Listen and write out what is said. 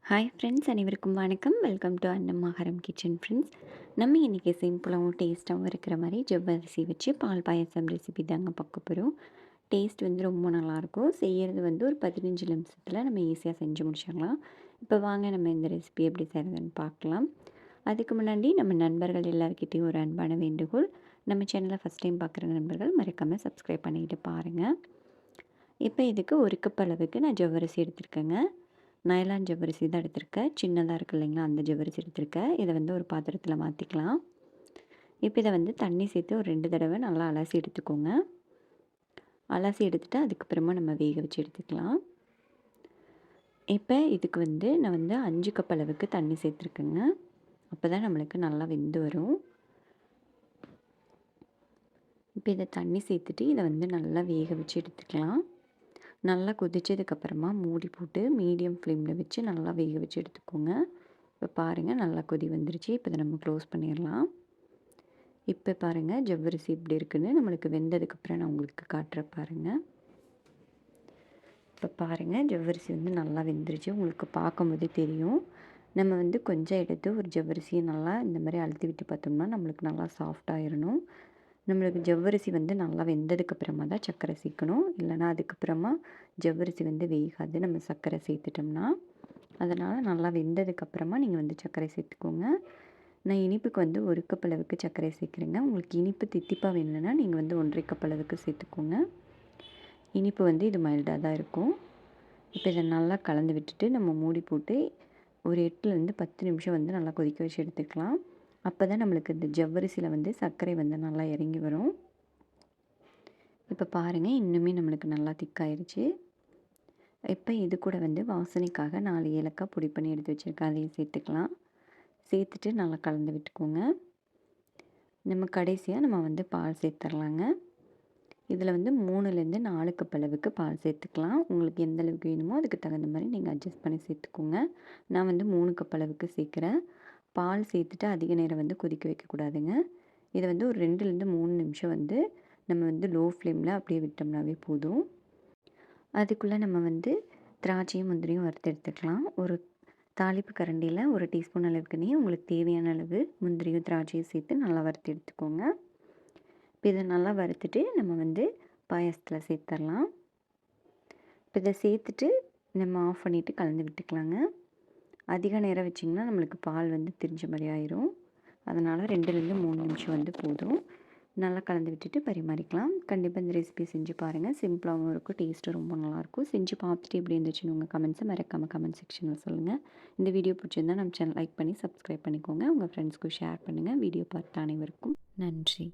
Hi friends, அனைவருக்கும் வணக்கம். Welcome to Annammakaram kitchen friends. நம்ம இன்றைக்கி சிம்பிளாகவும் டேஸ்ட்டாகவும் இருக்கிற மாதிரி ஜவ்வரிசி வச்சு பால் பாயசம் ரெசிபி தாங்க பார்க்க போகிறோம். டேஸ்ட் வந்து ரொம்ப நல்லாயிருக்கும். செய்கிறது வந்து ஒரு 15 நிமிஷத்தில் நம்ம ஈஸியாக செஞ்சு முடிச்சிடலாம். இப்போ வாங்க நம்ம இந்த ரெசிபி எப்படி செய்கிறதுன்னு பார்க்கலாம். அதுக்கு முன்னாடி நம்ம நண்பர்கள் எல்லாருக்கிட்டேயும் ஒரு அன்பான வேண்டுகோள். நம்ம சேனலை ஃபஸ்ட் டைம் பார்க்குற நண்பர்கள் மறக்காமல் சப்ஸ்கிரைப் பண்ணிக்கிட்டு பாருங்கள். இப்போ இதுக்கு ஒரு கப் அளவுக்கு நான் ஜவ்வரிசி எடுத்துருக்கேங்க. நைலான் ஜவ்வரிசி தான் எடுத்திருக்கேன். சின்னதாக இருக்குது இல்லைங்களா, அந்த ஜவ்வரிசி எடுத்திருக்கேன். இதை வந்து ஒரு பாத்திரத்தில் மாற்றிக்கலாம். இப்போ இதை வந்து தண்ணி சேர்த்து ஒரு 2 தடவை நல்லா அலசி எடுத்துக்கோங்க. அலசி எடுத்துகிட்டு அதுக்கப்புறமா நம்ம வேக வச்சு எடுத்துக்கலாம். இப்போ இதுக்கு வந்து நான் வந்து 5 கப் அளவுக்கு தண்ணி சேர்த்துருக்கேங்க. அப்போ தான் நம்மளுக்கு நல்லா வெந்து வரும். இப்போ இதை தண்ணி சேர்த்துட்டு இதை வந்து நல்லா வேக வச்சு எடுத்துக்கலாம். நல்லா கொதிச்சதுக்கப்புறமா மூடி போட்டு மீடியம் ஃப்ளேமில் வச்சு நல்லா வேக வச்சு எடுத்துக்கோங்க. இப்போ பாருங்கள், நல்லா கொதி வந்துருச்சு. இப்போ இதை நம்ம க்ளோஸ் பண்ணிடலாம். இப்போ பாருங்கள் ஜவ்வரிசி இப்படி இருக்குன்னு நம்மளுக்கு வெந்ததுக்கப்புறம் நான் உங்களுக்கு காட்டுறேன் பாருங்கள். இப்போ பாருங்கள் ஜவ்வரிசி வந்து நல்லா வெந்துருச்சு. உங்களுக்கு பார்க்கும்போதே தெரியும். நம்ம வந்து கொஞ்சம் எடுத்து ஒரு ஜவ்வரிசியை நல்லா இந்த மாதிரி அழுத்தி விட்டு பார்த்தோம்னா நம்மளுக்கு நல்லா சாஃப்டாகிடணும். நம்மளுக்கு ஜவ்வரிசி வந்து நல்லா வெந்ததுக்கப்புறமா தான் சர்க்கரை சேர்க்கணும். இல்லைனா அதுக்கப்புறமா ஜவ்வரிசி வந்து வேகாது நம்ம சர்க்கரை சேர்த்துட்டோம்னா. அதனால் நல்லா வெந்ததுக்கப்புறமா நீங்கள் வந்து சர்க்கரை சேர்த்துக்கோங்க. நான் இனிப்புக்கு வந்து 1 கப் அளவுக்கு சர்க்கரை சேர்க்குறேங்க. உங்களுக்கு இனிப்பு தித்திப்பாக வேணும்னா நீங்கள் வந்து 1.5 கப் அளவுக்கு சேர்த்துக்கோங்க. இனிப்பு வந்து இது மைல்டாக தான் இருக்கும். இப்போ இதை நல்லா கலந்து விட்டுட்டு நம்ம மூடி போட்டு ஒரு 8லேருந்து 10 நிமிஷம் வந்து நல்லா கொதிக்க வச்சு எடுத்துக்கலாம். அப்போ தான் நம்மளுக்கு இந்த ஜவ்வரிசியில் வந்து சர்க்கரை வந்து நல்லா இறங்கி வரும். இப்போ பாருங்கள், இன்னுமே நம்மளுக்கு நல்லா திக்காயிருச்சு. இப்போ இது கூட வந்து வாசனைக்காக 4 ஏலக்காய் பொடி பண்ணி எடுத்து வச்சுருக்கேன். அதையும் சேர்த்துக்கலாம். சேர்த்துட்டு நல்லா கலந்து விட்டுக்கோங்க. நம்ம கடைசியாக நம்ம வந்து பால் சேர்த்துடலாங்க. இதில் வந்து 3லேருந்து 4 கப் அளவுக்கு பால் சேர்த்துக்கலாம். உங்களுக்கு எந்த அளவுக்கு வேணுமோ அதுக்கு தகுந்த மாதிரி நீங்கள் அட்ஜஸ்ட் பண்ணி சேர்த்துக்கோங்க. நான் வந்து 3 கப் அளவுக்கு சேர்க்குறேன். பால் சேர்த்துட்டு அதிக நேரம் வந்து கொதிக்க வைக்கக்கூடாதுங்க. இதை வந்து ஒரு 2லேருந்து 3 நிமிஷம் வந்து நம்ம வந்து லோ ஃப்ளேமில் அப்படியே விட்டோம்னாவே போதும். அதுக்குள்ளே நம்ம வந்து திராட்சையும் முந்திரியும் வறுத்து எடுத்துக்கலாம். ஒரு தாளிப்பு கரண்டியில் 1 டீஸ்பூன் அளவுக்கு நெய், உங்களுக்கு தேவையான அளவு முந்திரியும் திராட்சையும் சேர்த்து நல்லா வறுத்து எடுத்துக்கோங்க. இப்போ இதை நல்லா வறுத்துட்டு நம்ம வந்து பாயாசத்தில் சேர்த்துடலாம். இப்போ இதை சேர்த்துட்டு நம்ம ஆஃப் பண்ணிவிட்டு கலந்து விட்டுக்கலாங்க. அதிக நேரம் வச்சிங்கன்னா நம்மளுக்கு பால் வந்து திரிஞ்ச மாதிரி ஆயிரும். அதனால் 2லேருந்து 3 நிமிஷம் வந்து போதும். நல்லா கலந்து விட்டுட்டு பரிமாறிக்கலாம். கண்டிப்பாக இந்த ரெசிபி செஞ்சு பாருங்கள். சிம்பிளாகவும் இருக்கும், டேஸ்ட்டும் ரொம்ப நல்லாயிருக்கும். செஞ்சு பார்த்துட்டு எப்படி இருந்துச்சுன்னு உங்கள் கமெண்ட்ஸை மறக்காமல் கமெண்ட் செக்ஷனில் சொல்லுங்கள். இந்த வீடியோ பிடிச்சிருந்தால் நம்ம சேனல் லைக் பண்ணி சப்ஸ்கிரைப் பண்ணிக்கோங்க. உங்கள் ஃப்ரெண்ட்ஸ்க்கும் ஷேர் பண்ணுங்கள். வீடியோ பார்த்த அனைவருக்கும் நன்றி.